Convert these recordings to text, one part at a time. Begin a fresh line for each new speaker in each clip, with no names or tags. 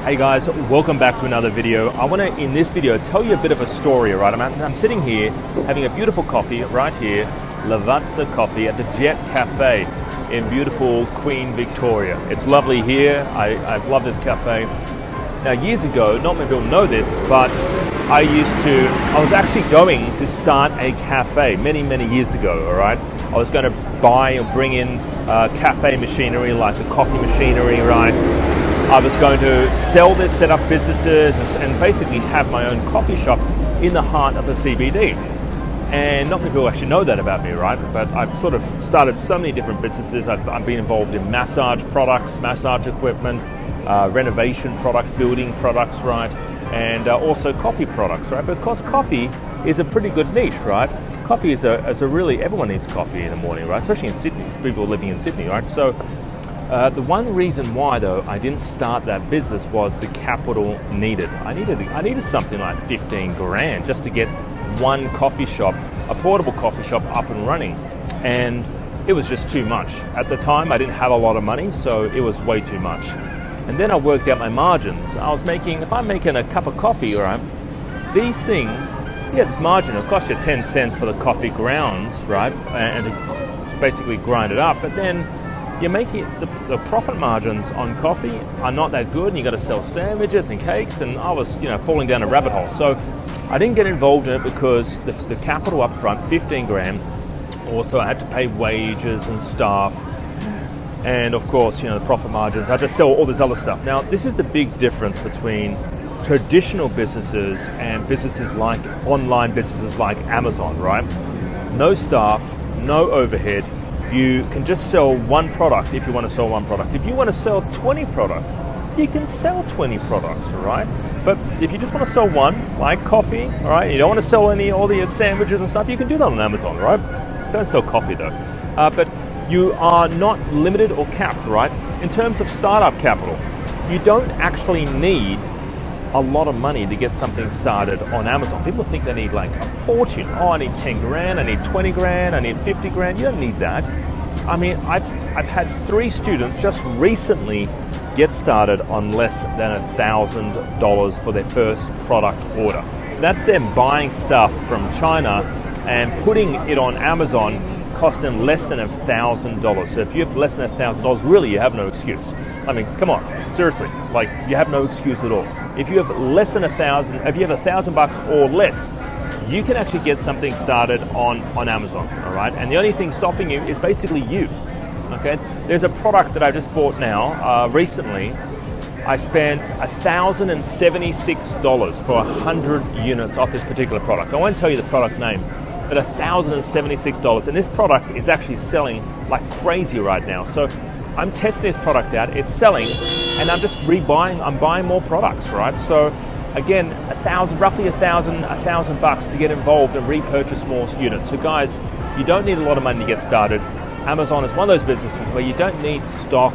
Hey guys, welcome back to another video. I want to, in this video, tell you a bit of a story, right? I'm sitting here having a beautiful coffee right here, Lavazza Coffee at the Jet Cafe in beautiful Queen Victoria. It's lovely here. I love this cafe. Now, years ago, not many people know this, but I was actually going to start a cafe many years ago, all right? I was going to buy or bring in cafe machinery like the coffee machinery, right? I was going to sell this, set up businesses, and basically have my own coffee shop in the heart of the CBD. And not many people actually know that about me, right? But I've sort of started so many different businesses. I've been involved in massage products, massage equipment, renovation products, building products, right? And also coffee products, right? Because coffee is a pretty good niche, right? Coffee is a really, everyone needs coffee in the morning, right? Especially in Sydney, people living in Sydney, right? So the one reason why, though, I didn't start that business was the capital needed. I needed something like 15 grand just to get one coffee shop, a portable coffee shop, up and running. And it was just too much. At the time, I didn't have a lot of money, so it was way too much. And then I worked out my margins. If I'm making a cup of coffee, right, these things, yeah, this margin, it'll cost you 10 cents for the coffee grounds, right, and to basically grind it up, but then you make it, the profit margins on coffee are not that good, and you got to sell sandwiches and cakes, and I was, falling down a rabbit hole. So I didn't get involved in it because the capital up front, 15 grand, also I had to pay wages and staff, and of course, the profit margins, I had to sell all this other stuff. Now, this is the big difference between traditional businesses and businesses like online businesses like Amazon, right? No staff, no overhead. You can just sell one product if you want to sell one product. If you want to sell 20 products, you can sell 20 products, all right? But if you just want to sell one, like coffee, all right, you don't want to sell all the sandwiches and stuff, you can do that on Amazon, right? Don't sell coffee though. But you are not limited or capped, right? In terms of startup capital, you don't actually need a lot of money to get something started on Amazon. People think they need like a fortune. Oh, I need 10 grand, I need 20 grand, I need 50 grand. You don't need that. I mean, I've had 3 students just recently get started on less than $1,000 for their first product order. So that's them buying stuff from China and putting it on Amazon, cost them less than $1,000. So if you have less than $1,000, really you have no excuse. I mean, come on, seriously, like you have no excuse at all. If you have less than $1,000, if you have $1,000 or less, you can actually get something started on Amazon, all right? And the only thing stopping you is basically you, okay? There's a product that I just bought now, recently. I spent $1,076 for 100 units off this particular product. I won't tell you the product name, but $1,076. And this product is actually selling like crazy right now. So I'm testing this product out, it's selling, and I'm just I'm buying more products, right? So again, roughly $1,000 to get involved and repurchase more units. So guys, you don't need a lot of money to get started. Amazon is one of those businesses where you don't need stock,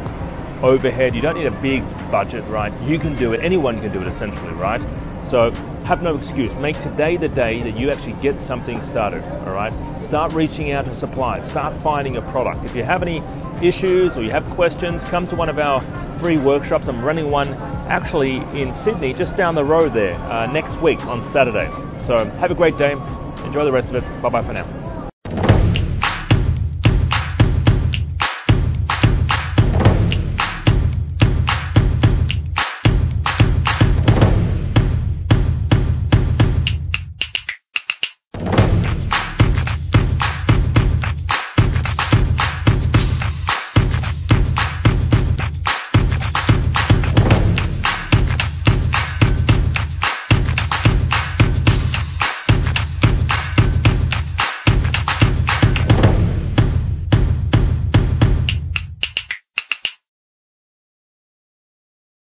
overhead, you don't need a big budget, right? You can do it, anyone can do it essentially, right? So have no excuse. Make today the day that you actually get something started, all right? Start reaching out to suppliers, start finding a product. If you have any issues or you have questions, come to one of our free workshops. I'm running one actually in Sydney, just down the road there, next week on Saturday. So have a great day, enjoy the rest of it, bye-bye for now.